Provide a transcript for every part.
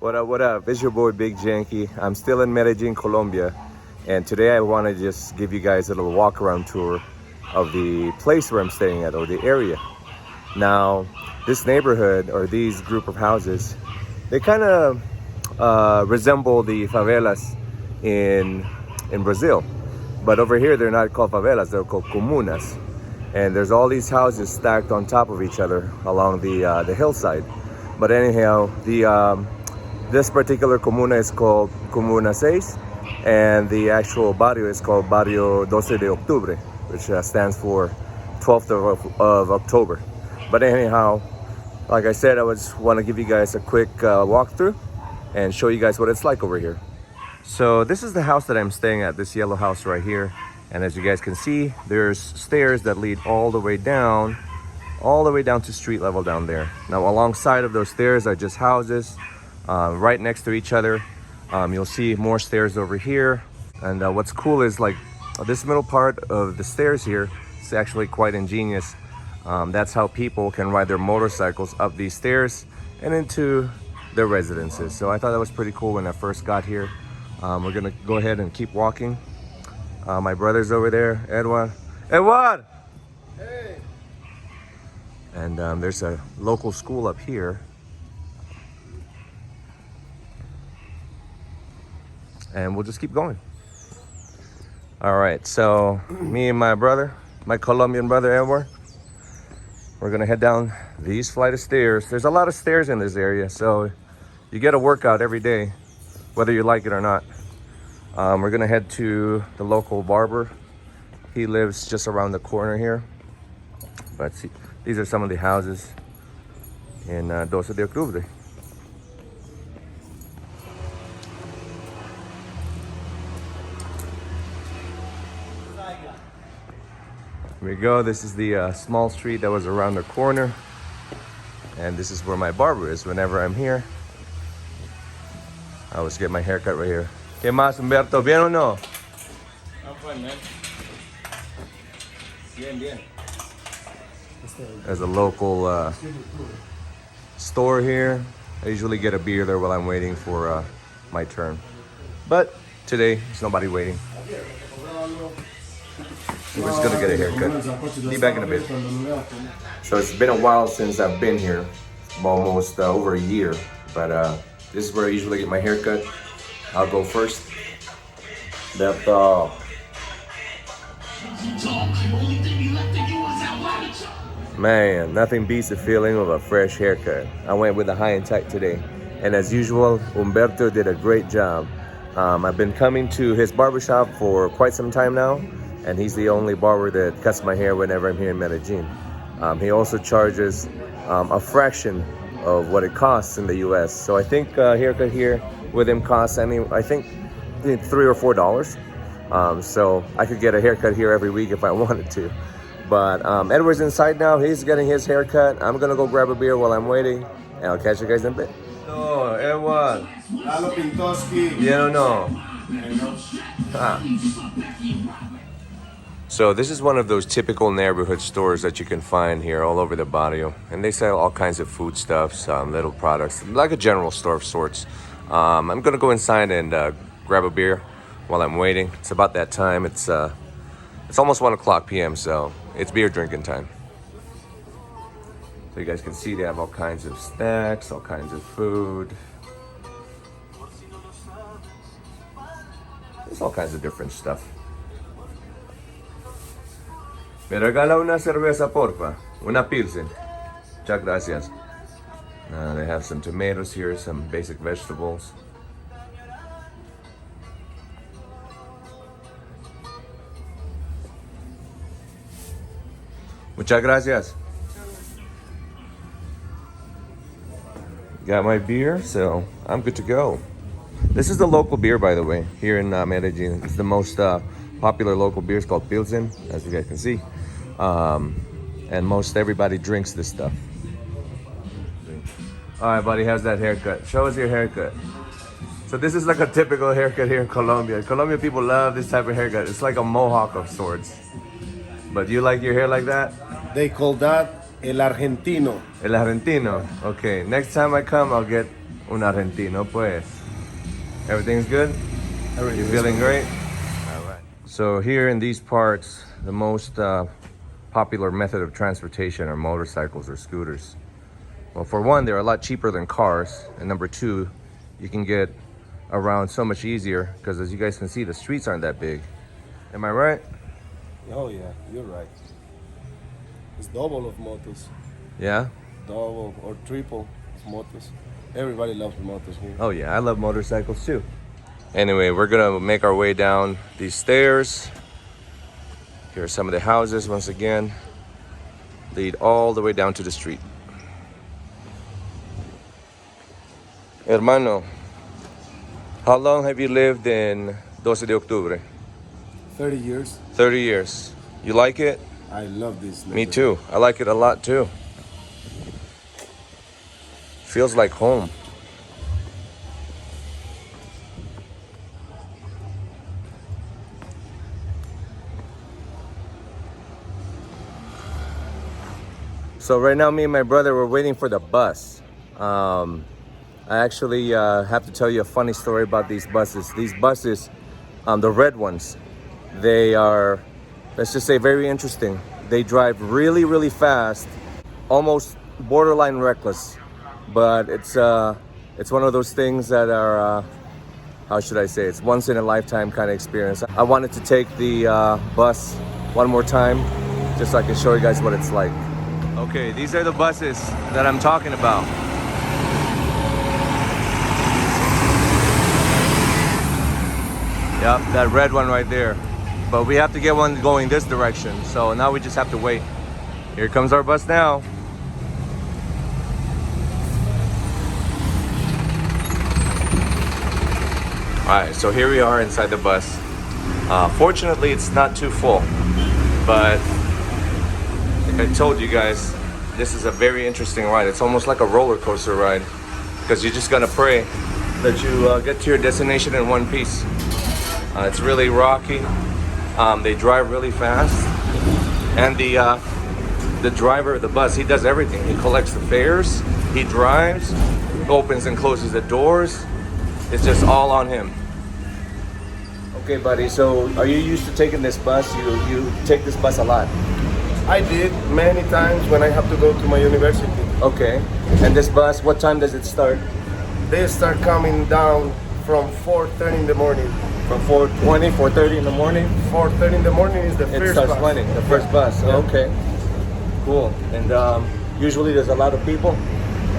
What up, what up? It's your boy Big Janky. I'm still in Medellín, Colombia. And today I want to just give you guys a little walk around tour of the place where I'm staying at, or the area. Now, this neighborhood, or these group of houses, they kind of resemble the favelas in Brazil. But over here, they're not called favelas, they're called comunas. And there's all these houses stacked on top of each other along the hillside. But anyhow, this particular comuna is called Comuna 6, and the actual barrio is called Barrio Doce de Octubre, which stands for 12th of October. But anyhow, like I said, I want to give you guys a quick walkthrough and show you guys what it's like over here. So this is the house that I'm staying at, this yellow house right here. And as you guys can see, there's stairs that lead all the way down to street level down there. Now alongside of those stairs are just houses right next to each other. You'll see more stairs over here. And what's cool is like this middle part of the stairs here is actually quite ingenious. That's how people can ride their motorcycles up these stairs and into their residences. So I thought that was pretty cool when I first got here. We're gonna go ahead and keep walking. My brother's over there, Edward. Edward! Hey! And there's a local school up here. And we'll just keep going. All right, so me and my brother, my Colombian brother, Edward, we're gonna head down these flight of stairs. There's a lot of stairs in this area, so you get a workout every day, whether you like it or not. We're gonna head to the local barber. He lives just around the corner here. But see, these are some of the houses in Doce de Octubre. Here we go. This is the small street that was around the corner. And this is where my barber is whenever I'm here. I always get my haircut right here. ¿Qué más, Humberto? ¿Bien o no? I'm fine, man. Bien, bien. There's a local store here. I usually get a beer there while I'm waiting for my turn. But today, there's nobody waiting. We're just gonna get a haircut. Be back in a bit. So it's been a while since I've been here, almost over a year. But this is where I usually get my haircut. I'll go first. Man, nothing beats the feeling of a fresh haircut. I went with a high and tight today. And as usual, Humberto did a great job. I've been coming to his barbershop for quite some time now. And he's the only barber that cuts my hair whenever I'm here in Medellín. He also charges a fraction of what it costs in the US. So I think a haircut here with him costs, I think $3 or $4. So I could get a haircut here every week if I wanted to. But Edward's inside now, he's getting his haircut. I'm gonna go grab a beer while I'm waiting, and I'll catch you guys in a bit. Oh, Edward. Lalo Pintoski. You don't know. Ah. So this is one of those typical neighborhood stores that you can find here all over the barrio. And they sell all kinds of foodstuffs, little products, like a general store of sorts. I'm gonna go inside and grab a beer while I'm waiting. It's about that time. It's almost 1:00 p.m., so it's beer drinking time. So you guys can see they have all kinds of snacks, all kinds of food. There's all kinds of different stuff. Me regala una cerveza, porfa. Una pilsen. Muchas gracias. They have some tomatoes here, some basic vegetables. Muchas gracias. Got my beer, so I'm good to go. This is the local beer, by the way, here in Medellín. It's the most popular local beer. It's called Pilsen, as you guys can see. And most everybody drinks this stuff. All right, buddy, how's that haircut? Show us your haircut. So this is like a typical haircut here in Colombia. Colombian people love this type of haircut. It's like a mohawk of sorts. But you like your hair like that? They call that el argentino. El argentino. Okay, next time I come, I'll get Un argentino, pues. Everything's good? You feeling great? All right. So here in these parts, the most popular method of transportation are motorcycles or scooters. Well, for one, they're a lot cheaper than cars. And number two, you can get around so much easier because as you guys can see, the streets aren't that big. Am I right? Oh yeah, you're right. It's double of motos. Yeah? Double or triple of motos. Everybody loves motos here. Oh yeah, I love motorcycles too. Anyway, we're gonna make our way down these stairs. Here are some of the houses once again. Lead all the way down to the street. Hermano, how long have you lived in 12 de Octubre? 30 years. 30 years. You like it? I love this. Me too. I like it a lot too. Feels like home. So right now, me and my brother were waiting for the bus. I actually have to tell you a funny story about these buses. These buses, the red ones, they are, let's just say, very interesting. They drive really, really fast, almost borderline reckless. But it's one of those things that are, how should I say, it's once in a lifetime kind of experience. I wanted to take the bus one more time, just so I can show you guys what it's like. Okay, these are the buses that I'm talking about. Yep, that red one right there. But we have to get one going this direction. So now we just have to wait. Here comes our bus now. All right, so here we are inside the bus. Fortunately, it's not too full. But like I told you guys, this is a very interesting ride. It's almost like a roller coaster ride because you're just gonna pray that you get to your destination in one piece. It's really rocky. They drive really fast, and the driver of the bus, he does everything. He collects the fares, he drives, opens and closes the doors. It's just all on him. Okay, buddy. So, are you used to taking this bus? You take this bus a lot? I did many times when I have to go to my university. Okay. And this bus, what time does it start? They start coming down from 4:30 in the morning. From 4:20, 4:30 in the morning? 4:30 in the morning is the It first starts bus. running, the first bus. Yeah. Okay. Cool. And usually there's a lot of people?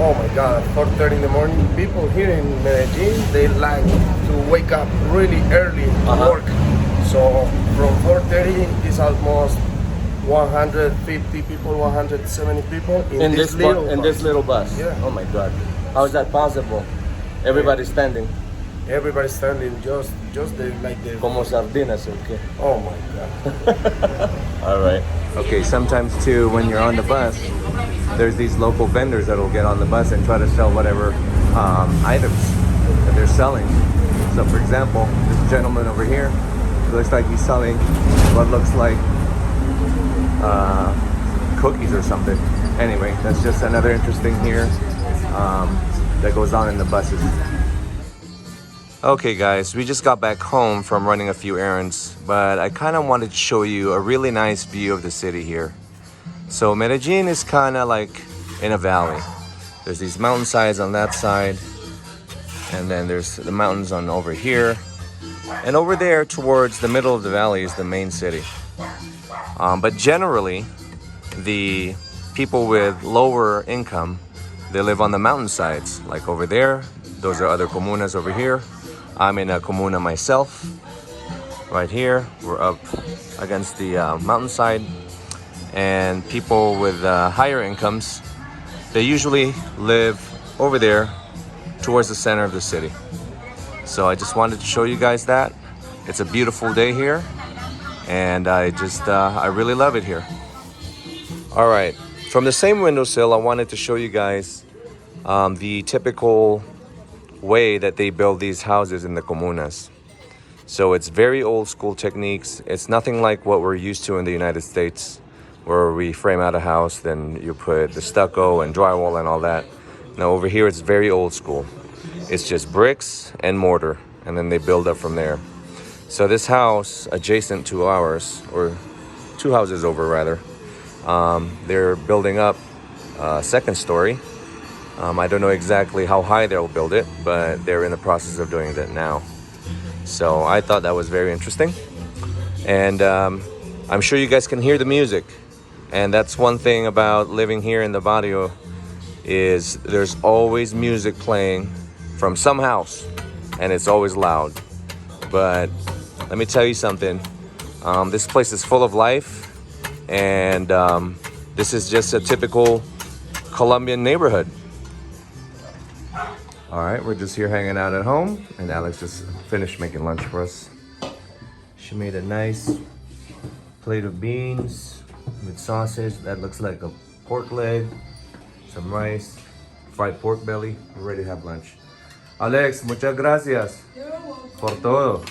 Oh my God, 4:30 in the morning. People here in Medellín, they like to wake up really early to work. So from 4:30 is almost 150 people, 170 people in this little bus. Yeah. Oh my God. How is that possible? Everybody's standing. Everybody's standing just like the. Como sardinas, okay. Oh my God. All right. Okay, sometimes too, when you're on the bus, there's these local vendors that will get on the bus and try to sell whatever items that they're selling. So for example, this gentleman over here, it looks like he's selling what looks like cookies or something. Anyway, that's just another interesting here that goes on in the buses. Okay guys, we just got back home from running a few errands, but I kind of wanted to show you a really nice view of the city here. So Medellín is kind of like in a valley. There's these mountainsides on that side, and then there's the mountains on over here. And over there towards the middle of the valley is the main city. But generally, the people with lower income, they live on the mountainsides, like over there. Those are other comunas over here. I'm in a comuna myself, right here. We're up against the mountainside. And people with higher incomes, they usually live over there towards the center of the city. So I just wanted to show you guys that. It's a beautiful day here, and I really love it here. All right, from the same windowsill, I wanted to show you guys the typical way that they build these houses in the comunas. So it's very old school techniques. It's nothing like what we're used to in the United States, where we frame out a house, then you put the stucco and drywall and all that. Now over here, it's very old school. It's just bricks and mortar, and then they build up from there. So this house adjacent to ours, or two houses over rather, they're building up a second story. I don't know exactly how high they'll build it, but they're in the process of doing that now. So I thought that was very interesting. And I'm sure you guys can hear the music. And that's one thing about living here in the barrio, is there's always music playing from some house, and it's always loud. But let me tell you something. This place is full of life, and this is just a typical Colombian neighborhood. All right, we're just here hanging out at home, and Alex just finished making lunch for us. She made a nice plate of beans with sausage that looks like a pork leg, some rice, fried pork belly. We're ready to have lunch. Alex, muchas gracias por todo.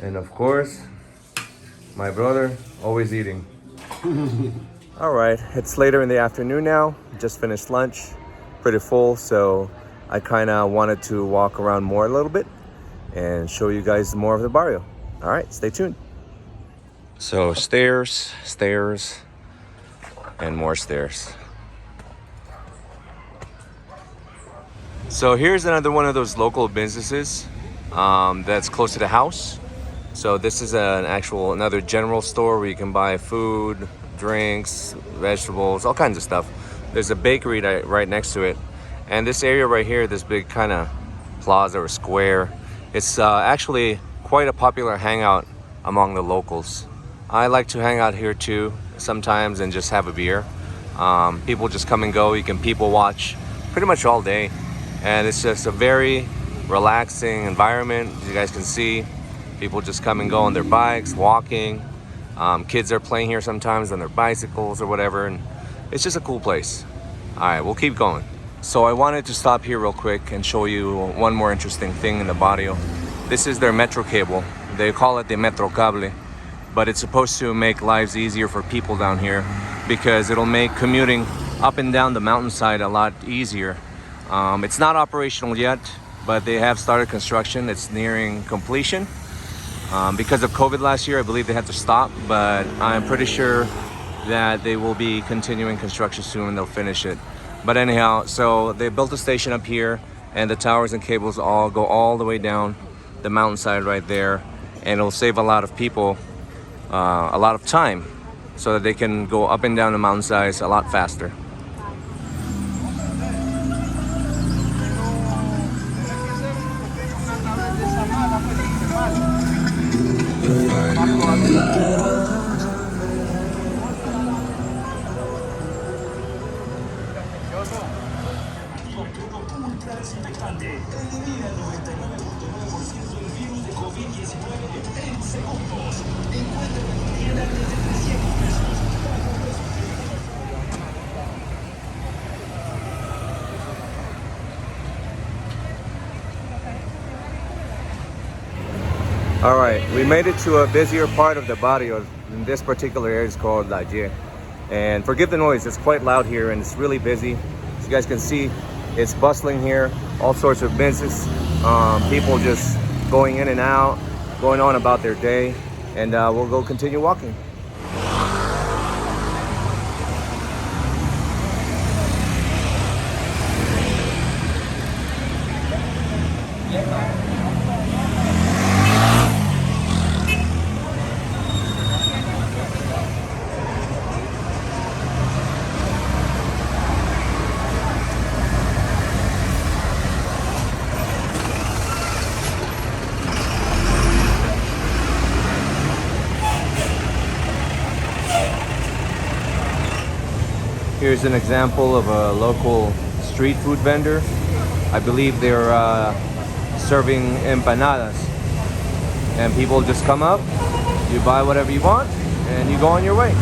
And of course, my brother, always eating. All right, it's later in the afternoon now. Just finished lunch. Pretty full, so I kind of wanted to walk around more a little bit and show you guys more of the barrio. All right, stay tuned. So stairs, and more stairs. So here's another one of those local businesses that's close to the house. So this is another general store where you can buy food, drinks, vegetables, all kinds of stuff. There's a bakery right next to it. And this area right here, this big kind of plaza or square, it's actually quite a popular hangout among the locals. I like to hang out here too sometimes and just have a beer. People just come and go. You can people watch pretty much all day. And it's just a very relaxing environment. As you guys can see, people just come and go on their bikes, walking. Kids are playing here sometimes on their bicycles or whatever. And it's just a cool place. All right, we'll keep going. So I wanted to stop here real quick and show you one more interesting thing in the barrio. This is their metro cable. They call it the metro cable, but it's supposed to make lives easier for people down here because it'll make commuting up and down the mountainside a lot easier. It's not operational yet, but they have started construction. It's nearing completion. Because of COVID last year, I believe they had to stop, but I'm pretty sure that they will be continuing construction soon and they'll finish it. But anyhow, so they built a station up here, and the towers and cables all go all the way down the mountainside right there, and it'll save a lot of people a lot of time so that they can go up and down the mountainsides a lot faster. All right, we made it to a busier part of the barrio. In this particular area is called La Ye. And forgive the noise, it's quite loud here and it's really busy. As you guys can see, it's bustling here, all sorts of business. People just going in and out, going on about their day. And we'll go continue walking. Here's an example of a local street food vendor. I believe they're serving empanadas. And people just come up, you buy whatever you want, and you go on your way.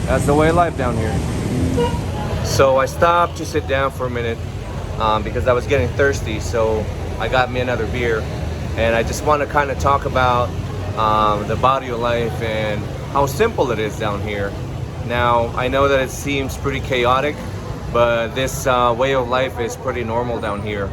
That's the way of life down here. So I stopped to sit down for a minute because I was getting thirsty, so I got me another beer. And I just want to kind of talk about the barrio life and how simple it is down here. Now, I know that it seems pretty chaotic but this way of life is pretty normal down here.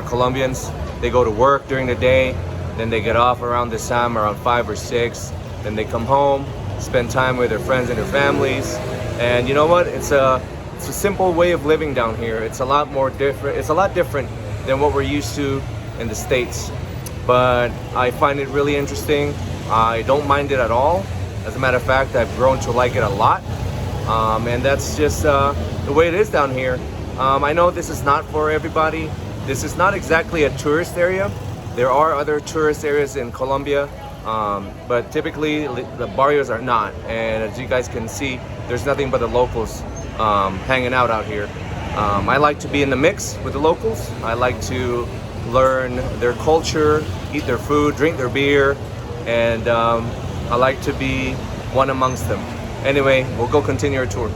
Colombians, they go to work during the day, then they get off around this time, around 5 or 6, then they come home, spend time with their friends and their families. And you know what? It's a simple way of living down here. It's a lot more different. It's a lot different than what we're used to in the States. But I find it really interesting. I don't mind it at all. As a matter of fact, I've grown to like it a lot. And that's just the way it is down here. I know this is not for everybody. This is not exactly a tourist area. There are other tourist areas in Colombia, but typically the barrios are not. And as you guys can see, there's nothing but the locals hanging out here. I like to be in the mix with the locals. I like to learn their culture, eat their food, drink their beer, and I like to be one amongst them. Anyway, we'll go continue our tour.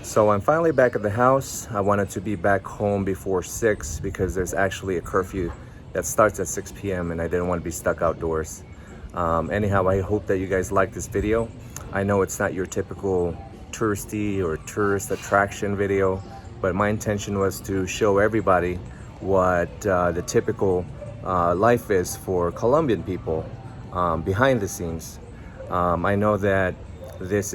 So I'm finally back at the house. I wanted to be back home before 6 because there's actually a curfew that starts at 6 p.m. and I didn't want to be stuck outdoors. Anyhow, I hope that you guys like this video. I know it's not your typical touristy or tourist attraction video, but my intention was to show everybody what the typical life is for Colombian people behind the scenes. I know that this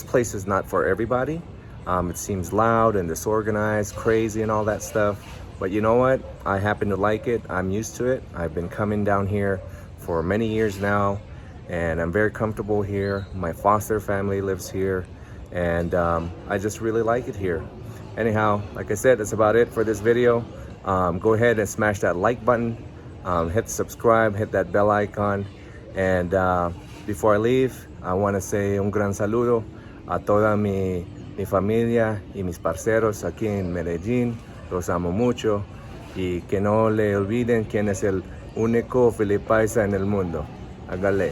place is not for everybody. It seems loud and disorganized, crazy and all that stuff. But you know what? I happen to like it. I'm used to it. I've been coming down here for many years now, and I'm very comfortable here. My foster family lives here, and I just really like it here. Anyhow, like I said, that's about it for this video. Go ahead and smash that like button, hit subscribe, hit that bell icon. And before I leave, I want to say un gran saludo a toda mi familia y mis parceros aquí en Medellín. Los amo mucho y que no le olviden quién es el único filipaisa en el mundo. Hágale.